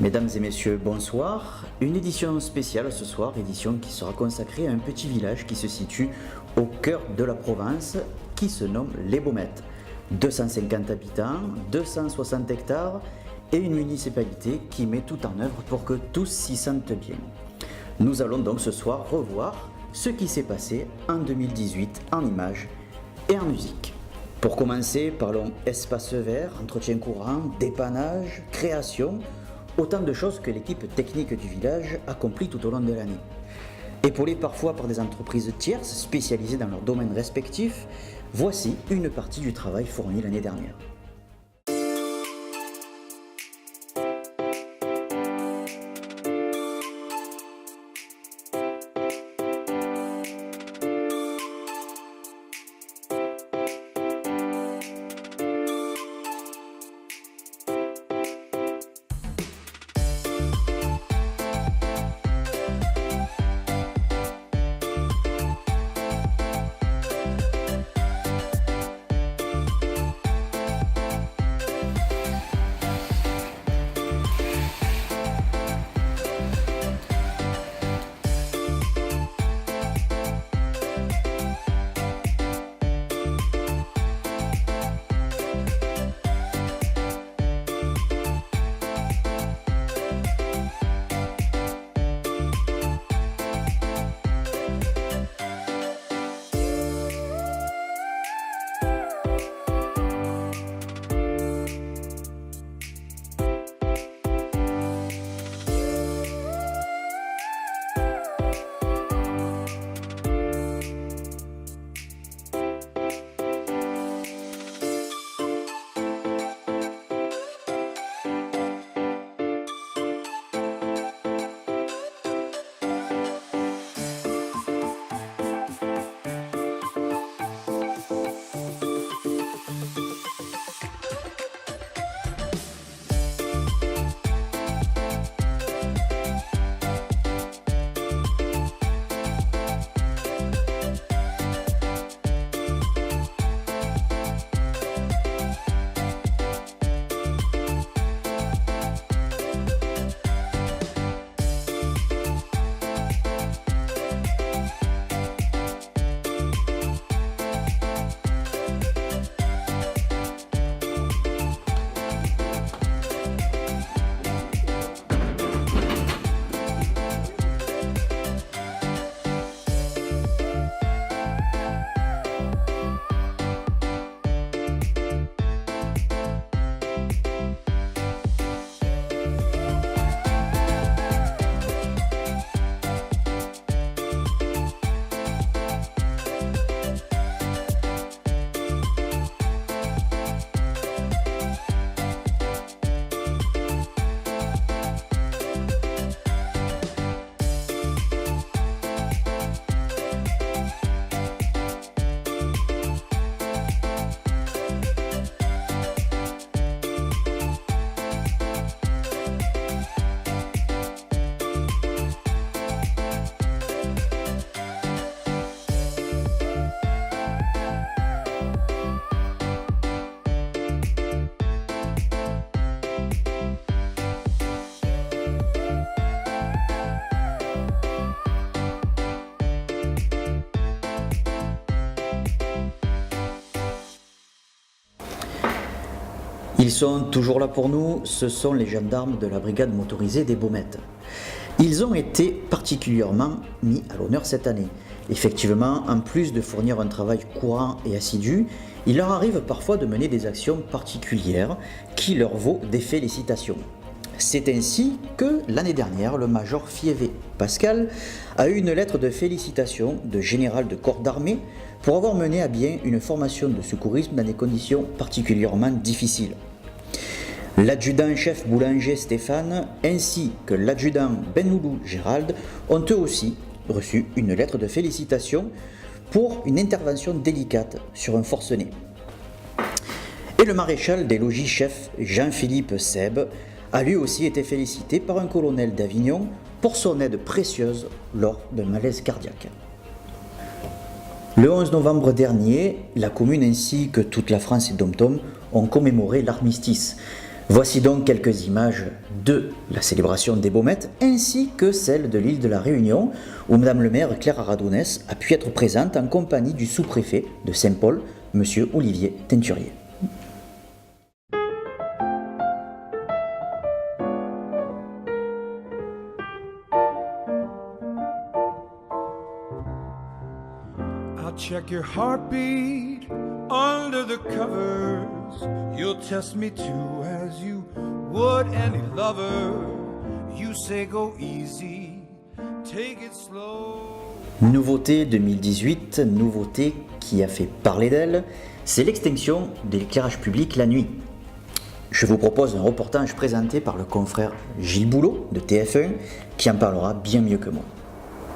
Mesdames et messieurs, bonsoir. Une édition spéciale ce soir, édition qui sera consacrée à un petit village qui se situe au cœur de la Provence, qui se nomme Les Baumettes. 250 habitants, 260 hectares et une municipalité qui met tout en œuvre pour que tous s'y sentent bien. Nous allons donc ce soir revoir ce qui s'est passé en 2018 en images et en musique. Pour commencer, parlons espace vert, entretien courant, dépannage, création, autant de choses que l'équipe technique du village accomplit tout au long de l'année. Épaulés parfois par des entreprises tierces spécialisées dans leurs domaines respectifs, voici une partie du travail fourni l'année dernière. Ils sont toujours là pour nous, ce sont les gendarmes de la brigade motorisée des Baumettes. Ils ont été particulièrement mis à l'honneur cette année. Effectivement, en plus de fournir un travail courant et assidu, il leur arrive parfois de mener des actions particulières qui leur vaut des félicitations. C'est ainsi que l'année dernière, le major Fievé Pascal a eu une lettre de félicitations de général de corps d'armée pour avoir mené à bien une formation de secourisme dans des conditions particulièrement difficiles. L'adjudant-chef boulanger Stéphane ainsi que l'adjudant Benloulou Gérald ont eux aussi reçu une lettre de félicitations pour une intervention délicate sur un forcené. Et le maréchal des logis-chefs Jean-Philippe Seb a lui aussi été félicité par un colonel d'Avignon pour son aide précieuse lors d'un malaise cardiaque. Le 11 novembre dernier, la commune ainsi que toute la France et Dom-Tom ont commémoré l'armistice. Voici donc quelques images de la célébration des Baumettes ainsi que celle de l'île de la Réunion où Madame le maire Claire Aradounès a pu être présente en compagnie du sous-préfet de Saint-Paul, Monsieur Olivier Teinturier. I'll check your heartbeat under the covers. You'll test me too as you would any lover. You say go easy, take it slow. Nouveauté 2018, nouveauté qui a fait parler d'elle, c'est l'extinction de l'éclairage public la nuit. Je vous propose un reportage présenté par le confrère Gilles Boulot de TF1 qui en parlera bien mieux que moi.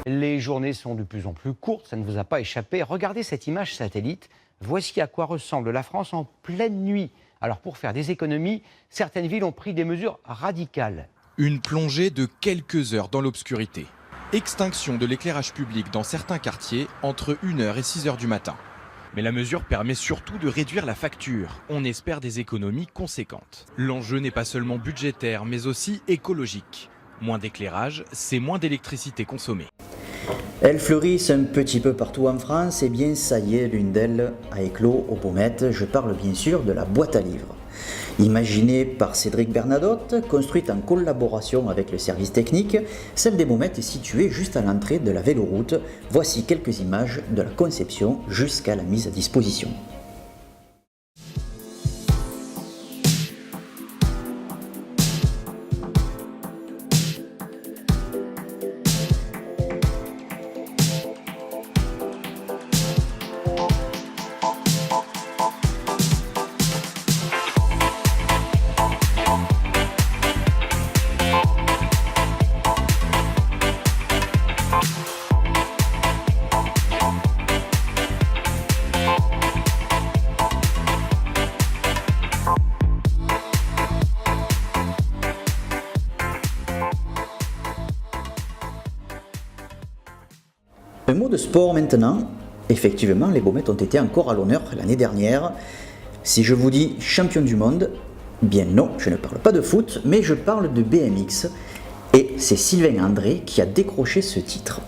Les journées sont de plus en plus courtes, ça ne vous a pas échappé. Regardez cette image satellite. Voici à quoi ressemble la France en pleine nuit. Alors pour faire des économies, certaines villes ont pris des mesures radicales. Une plongée de quelques heures dans l'obscurité. Extinction de l'éclairage public dans certains quartiers entre 1h et 6h du matin. Mais la mesure permet surtout de réduire la facture. On espère des économies conséquentes. L'enjeu n'est pas seulement budgétaire, mais aussi écologique. Moins d'éclairage, c'est moins d'électricité consommée. Elles fleurissent un petit peu partout en France, et bien ça y est, l'une d'elles a éclos aux Baumettes. Je parle bien sûr de la boîte à livres. Imaginée par Cédric Bernadotte, construite en collaboration avec le service technique, celle des Baumettes est située juste à l'entrée de la véloroute. Voici quelques images de la conception jusqu'à la mise à disposition. Un mot de sport maintenant. Effectivement, les Baumettes ont été encore à l'honneur l'année dernière. Si je vous dis champion du monde, bien non, je ne parle pas de foot, mais je parle de BMX. Et c'est Sylvain André qui a décroché ce titre.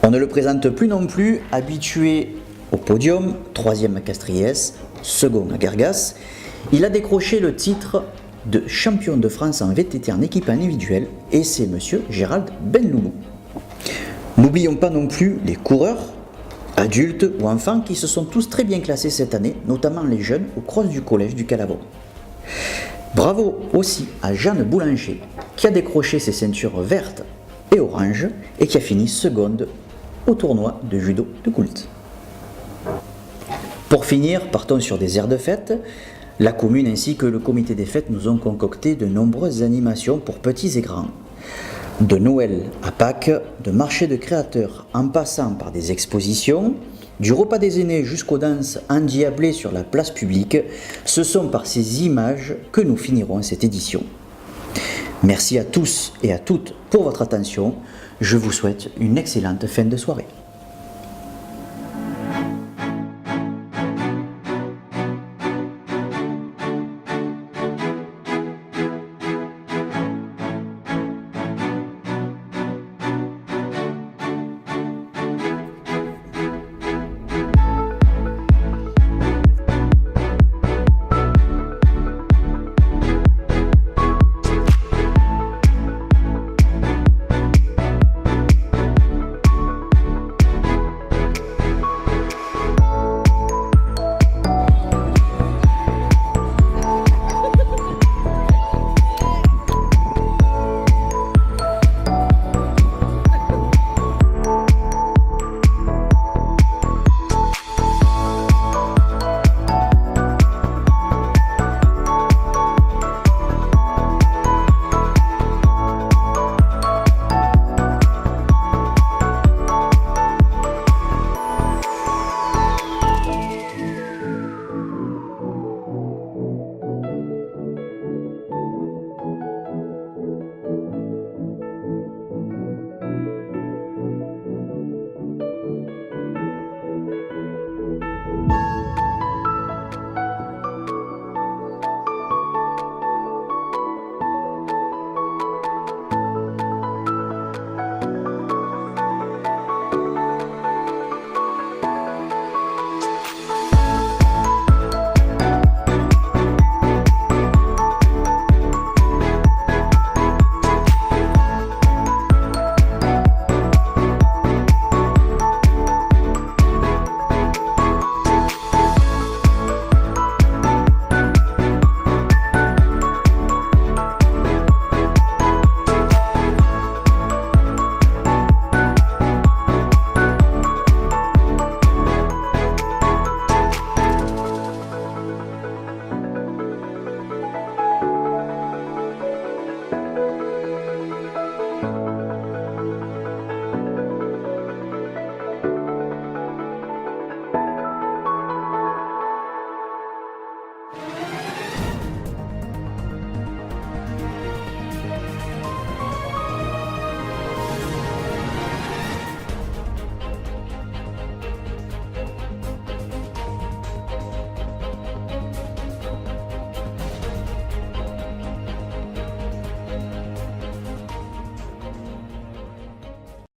On ne le présente plus non plus, habitué au podium, 3e à Castriès, 2e à Gargas. Il a décroché le titre de champion de France en VTT en équipe individuelle et c'est monsieur Gérald Benloulou. N'oublions pas non plus les coureurs, adultes ou enfants qui se sont tous très bien classés cette année, notamment les jeunes au cross du collège du Calabon. Bravo aussi à Jeanne Boulanger qui a décroché ses ceintures vertes et oranges et qui a fini seconde au tournoi de judo de Koult. Pour finir, partons sur des airs de fête. La commune ainsi que le comité des fêtes nous ont concocté de nombreuses animations pour petits et grands. De Noël à Pâques, de marchés de créateurs en passant par des expositions, du repas des aînés jusqu'aux danses endiablées sur la place publique, ce sont par ces images que nous finirons cette édition. Merci à tous et à toutes pour votre attention. Je vous souhaite une excellente fin de soirée.